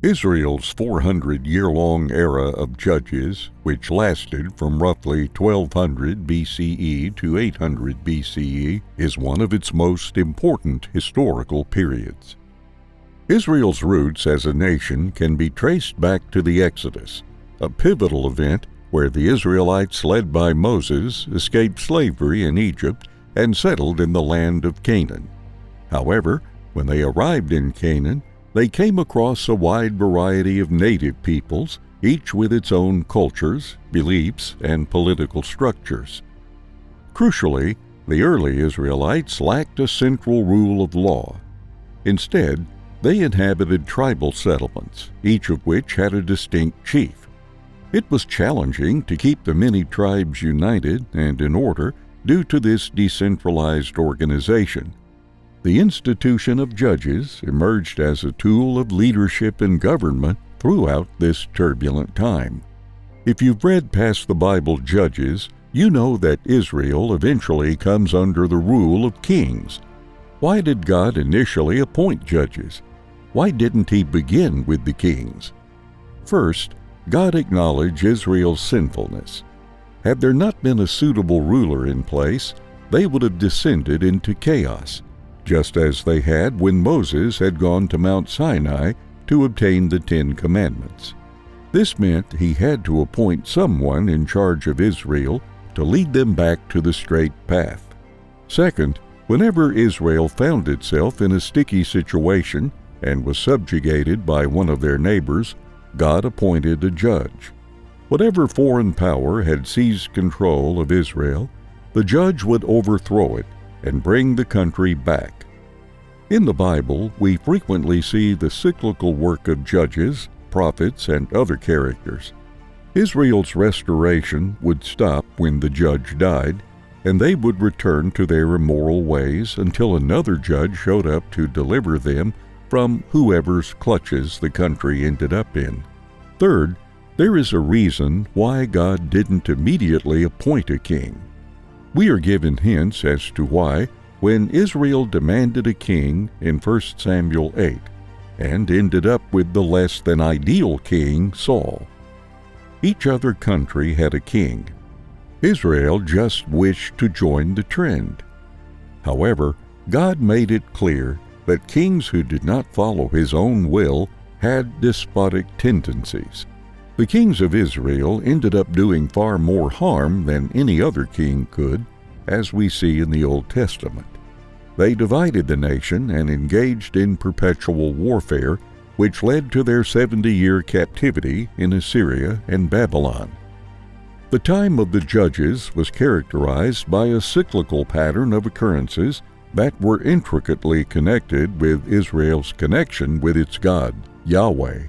Israel's 400-year-long era of judges, which lasted from roughly 1200 BCE to 800 BCE, is one of its most important historical periods. Israel's roots as a nation can be traced back to the Exodus, a pivotal event where the Israelites led by Moses escaped slavery in Egypt and settled in the land of Canaan. However, when they arrived in Canaan, they came across a wide variety of native peoples, each with its own cultures, beliefs, and political structures. Crucially, the early Israelites lacked a central rule of law. Instead, they inhabited tribal settlements, each of which had a distinct chief. It was challenging to keep the many tribes united and in order due to this decentralized organization. The institution of judges emerged as a tool of leadership and government throughout this turbulent time. If you've read past the Bible Judges, you know that Israel eventually comes under the rule of kings. Why did God initially appoint judges? Why didn't He begin with the kings? First, God acknowledged Israel's sinfulness. Had there not been a suitable ruler in place, they would have descended into chaos, just as they had when Moses had gone to Mount Sinai to obtain the 10 Commandments. This meant he had to appoint someone in charge of Israel to lead them back to the straight path. Second, whenever Israel found itself in a sticky situation and was subjugated by one of their neighbors, God appointed a judge. Whatever foreign power had seized control of Israel, the judge would overthrow it and bring the country back. In the Bible, we frequently see the cyclical work of judges, prophets, and other characters. Israel's restoration would stop when the judge died, and they would return to their immoral ways until another judge showed up to deliver them from whoever's clutches the country ended up in. Third, there is a reason why God didn't immediately appoint a king. We are given hints as to why when Israel demanded a king in 1 Samuel 8 and ended up with the less than ideal king Saul. Each other country had a king. Israel just wished to join the trend. However, God made it clear that kings who did not follow His own will had despotic tendencies. The kings of Israel ended up doing far more harm than any other king could, as we see in the Old Testament. They divided the nation and engaged in perpetual warfare, which led to their 70-year captivity in Assyria and Babylon. The time of the judges was characterized by a cyclical pattern of occurrences that were intricately connected with Israel's connection with its God, Yahweh.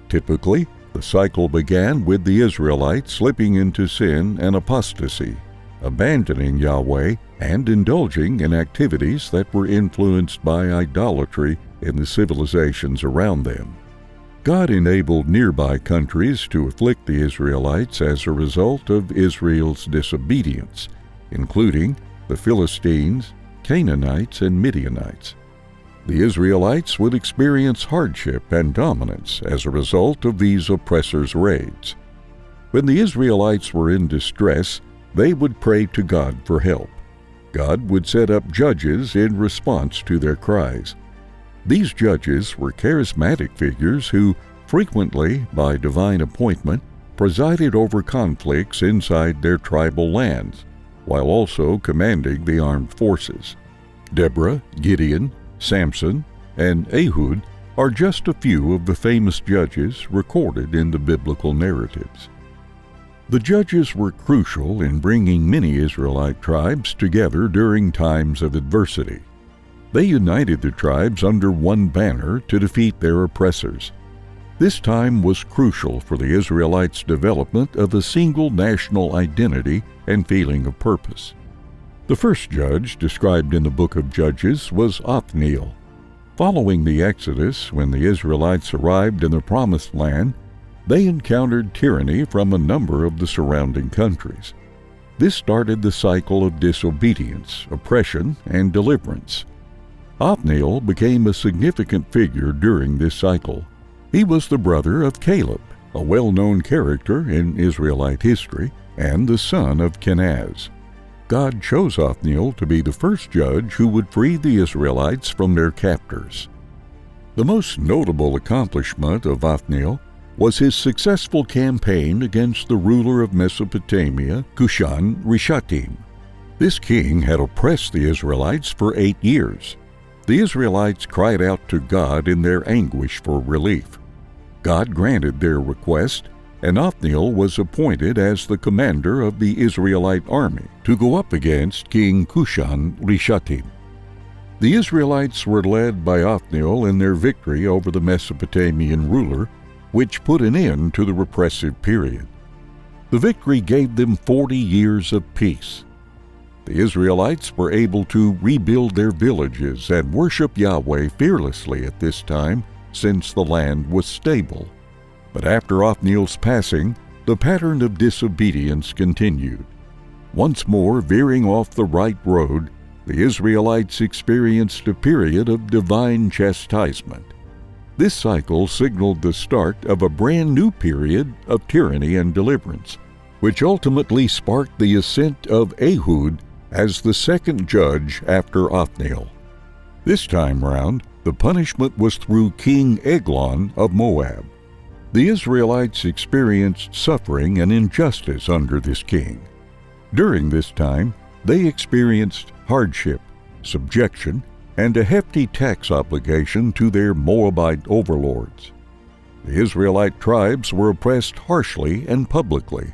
Typically, the cycle began with the Israelites slipping into sin and apostasy, abandoning Yahweh and indulging in activities that were influenced by idolatry in the civilizations around them. God enabled nearby countries to afflict the Israelites as a result of Israel's disobedience, including the Philistines, Canaanites, and Midianites. The Israelites would experience hardship and dominance as a result of these oppressors' raids. When the Israelites were in distress, they would pray to God for help. God would set up judges in response to their cries. These judges were charismatic figures who, frequently by divine appointment, presided over conflicts inside their tribal lands, while also commanding the armed forces. Deborah, Gideon, Samson, and Ehud are just a few of the famous judges recorded in the biblical narratives. The judges were crucial in bringing many Israelite tribes together during times of adversity. They united the tribes under one banner to defeat their oppressors. This time was crucial for the Israelites' development of a single national identity and feeling of purpose. The first judge described in the book of Judges was Othniel. Following the Exodus, when the Israelites arrived in the Promised Land, they encountered tyranny from a number of the surrounding countries. This started the cycle of disobedience, oppression, and deliverance. Othniel became a significant figure during this cycle. He was the brother of Caleb, a well-known character in Israelite history, and the son of Kenaz. God chose Othniel to be the first judge who would free the Israelites from their captors. The most notable accomplishment of Othniel was his successful campaign against the ruler of Mesopotamia, Cushan-Rishathaim. This king had oppressed the Israelites for 8 years. The Israelites cried out to God in their anguish for relief. God granted their request, and Othniel was appointed as the commander of the Israelite army to go up against King Cushan-Rishathaim. The Israelites were led by Othniel in their victory over the Mesopotamian ruler, which put an end to the repressive period. The victory gave them 40 years of peace. The Israelites were able to rebuild their villages and worship Yahweh fearlessly at this time, since the land was stable. But after Othniel's passing, the pattern of disobedience continued. Once more veering off the right road, the Israelites experienced a period of divine chastisement. This cycle signaled the start of a brand new period of tyranny and deliverance, which ultimately sparked the ascent of Ehud as the second judge after Othniel. This time round, the punishment was through King Eglon of Moab. The Israelites experienced suffering and injustice under this king. During this time, they experienced hardship, subjection, and a hefty tax obligation to their Moabite overlords. The Israelite tribes were oppressed harshly and publicly.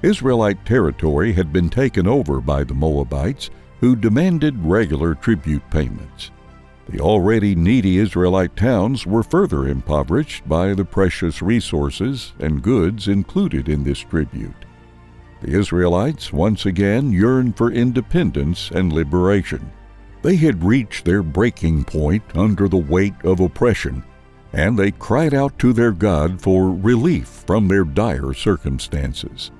Israelite territory had been taken over by the Moabites, who demanded regular tribute payments. The already needy Israelite towns were further impoverished by the precious resources and goods included in this tribute. The Israelites once again yearned for independence and liberation. They had reached their breaking point under the weight of oppression, and they cried out to their God for relief from their dire circumstances.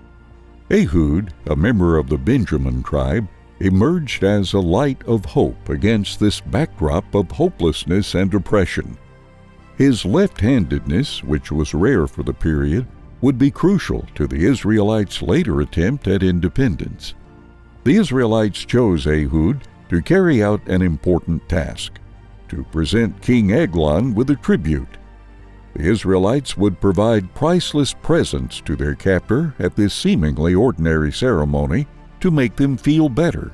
Ehud, a member of the Benjamin tribe, emerged as a light of hope against this backdrop of hopelessness and oppression. His left-handedness, which was rare for the period, would be crucial to the Israelites' later attempt at independence. The Israelites chose Ehud to carry out an important task, to present King Eglon with a tribute. The Israelites would provide priceless presents to their captor at this seemingly ordinary ceremony to make them feel better.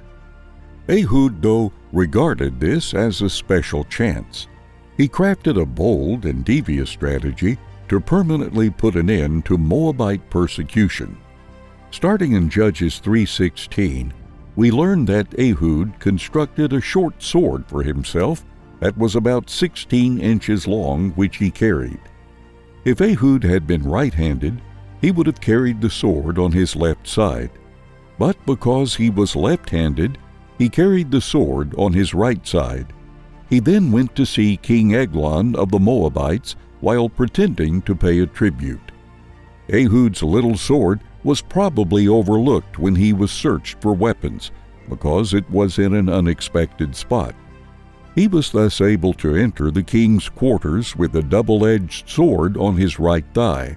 Ehud, though, regarded this as a special chance. He crafted a bold and devious strategy to permanently put an end to Moabite persecution. Starting in Judges 3:16, we learn that Ehud constructed a short sword for himself that was about 16 inches long, which he carried. If Ehud had been right-handed, he would have carried the sword on his left side. But because he was left-handed, he carried the sword on his right side. He then went to see King Eglon of the Moabites while pretending to pay a tribute. Ehud's little sword was probably overlooked when he was searched for weapons, because it was in an unexpected spot. He was thus able to enter the king's quarters with a double-edged sword on his right thigh.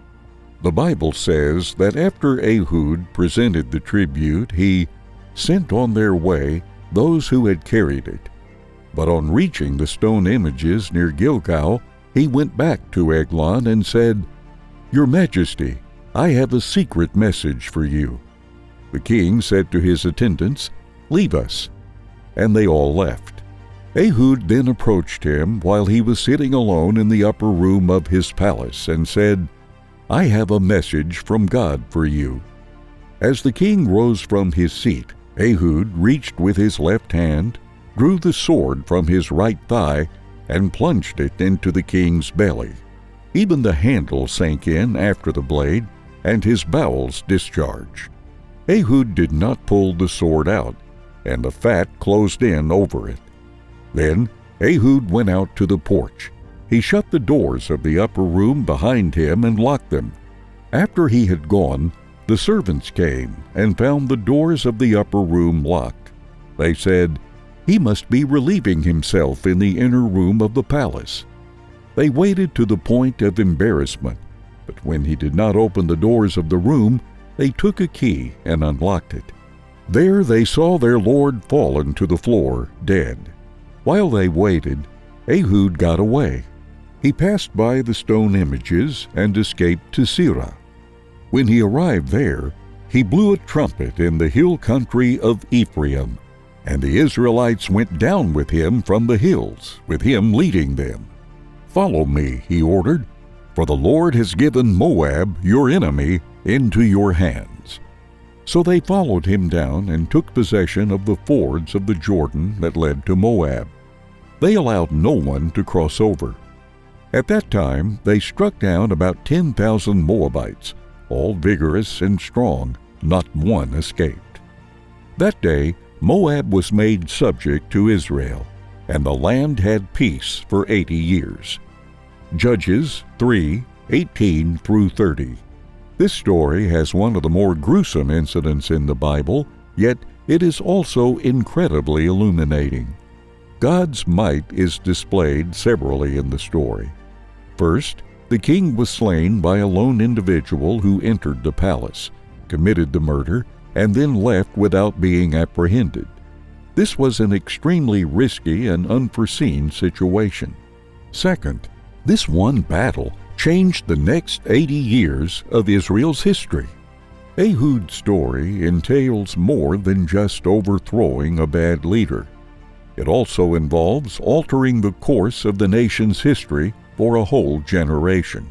The Bible says that after Ehud presented the tribute, he sent on their way those who had carried it. But on reaching the stone images near Gilgal, he went back to Eglon and said, "Your Majesty, I have a secret message for you." The king said to his attendants, "Leave us," and they all left. Ehud then approached him while he was sitting alone in the upper room of his palace and said, "I have a message from God for you." As the king rose from his seat, Ehud reached with his left hand, drew the sword from his right thigh, and plunged it into the king's belly. Even the handle sank in after the blade, and his bowels discharged. Ehud did not pull the sword out, and the fat closed in over it. Then Ehud went out to the porch. He shut the doors of the upper room behind him and locked them. After he had gone, the servants came and found the doors of the upper room locked. They said, "He must be relieving himself in the inner room of the palace." They waited to the point of embarrassment, but when he did not open the doors of the room, they took a key and unlocked it. There they saw their lord fallen to the floor, dead. While they waited, Ehud got away. He passed by the stone images and escaped to Sirah. When he arrived there, he blew a trumpet in the hill country of Ephraim, and the Israelites went down with him from the hills, with him leading them. "Follow me," he ordered, "for the Lord has given Moab, your enemy, into your hands." So they followed him down and took possession of the fords of the Jordan that led to Moab. They allowed no one to cross over. At that time they struck down about 10,000 Moabites, all vigorous and strong, not one escaped. That day Moab was made subject to Israel, and the land had peace for 80 years. Judges 3:18 through 30. This story has one of the more gruesome incidents in the Bible, yet it is also incredibly illuminating. God's might is displayed severally in the story. First, the king was slain by a lone individual who entered the palace, committed the murder, and then left without being apprehended. This was an extremely risky and unforeseen situation. Second, this one battle changed the next 80 years of Israel's history. Ehud's story entails more than just overthrowing a bad leader. It also involves altering the course of the nation's history for a whole generation.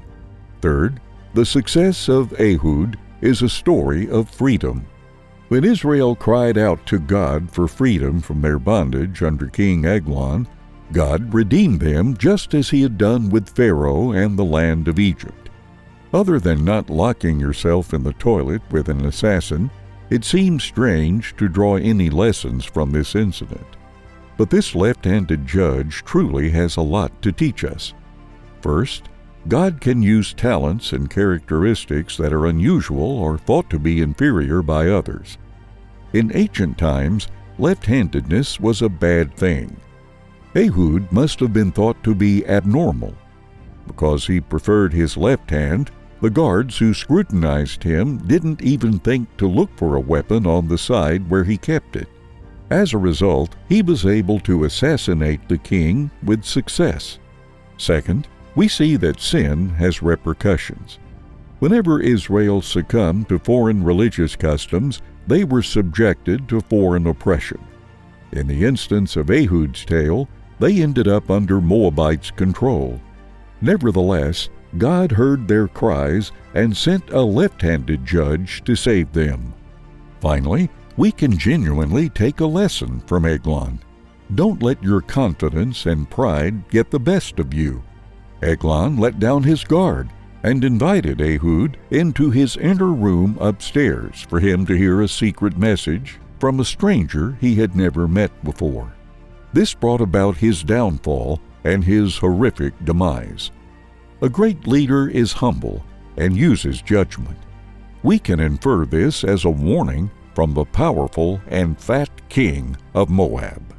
Third, the success of Ehud is a story of freedom. When Israel cried out to God for freedom from their bondage under King Eglon, God redeemed them just as he had done with Pharaoh and the land of Egypt. Other than not locking yourself in the toilet with an assassin, it seems strange to draw any lessons from this incident. But this left-handed judge truly has a lot to teach us. First, God can use talents and characteristics that are unusual or thought to be inferior by others. In ancient times, left-handedness was a bad thing. Ehud must have been thought to be abnormal. Because he preferred his left hand, the guards who scrutinized him didn't even think to look for a weapon on the side where he kept it. As a result, he was able to assassinate the king with success. Second, we see that sin has repercussions. Whenever Israel succumbed to foreign religious customs, they were subjected to foreign oppression. In the instance of Ehud's tale, they ended up under Moabites' control. Nevertheless, God heard their cries and sent a left-handed judge to save them. Finally, we can genuinely take a lesson from Eglon. Don't let your confidence and pride get the best of you. Eglon let down his guard and invited Ehud into his inner room upstairs for him to hear a secret message from a stranger he had never met before. This brought about his downfall and his horrific demise. A great leader is humble and uses judgment. We can infer this as a warning from the powerful and fat king of Moab.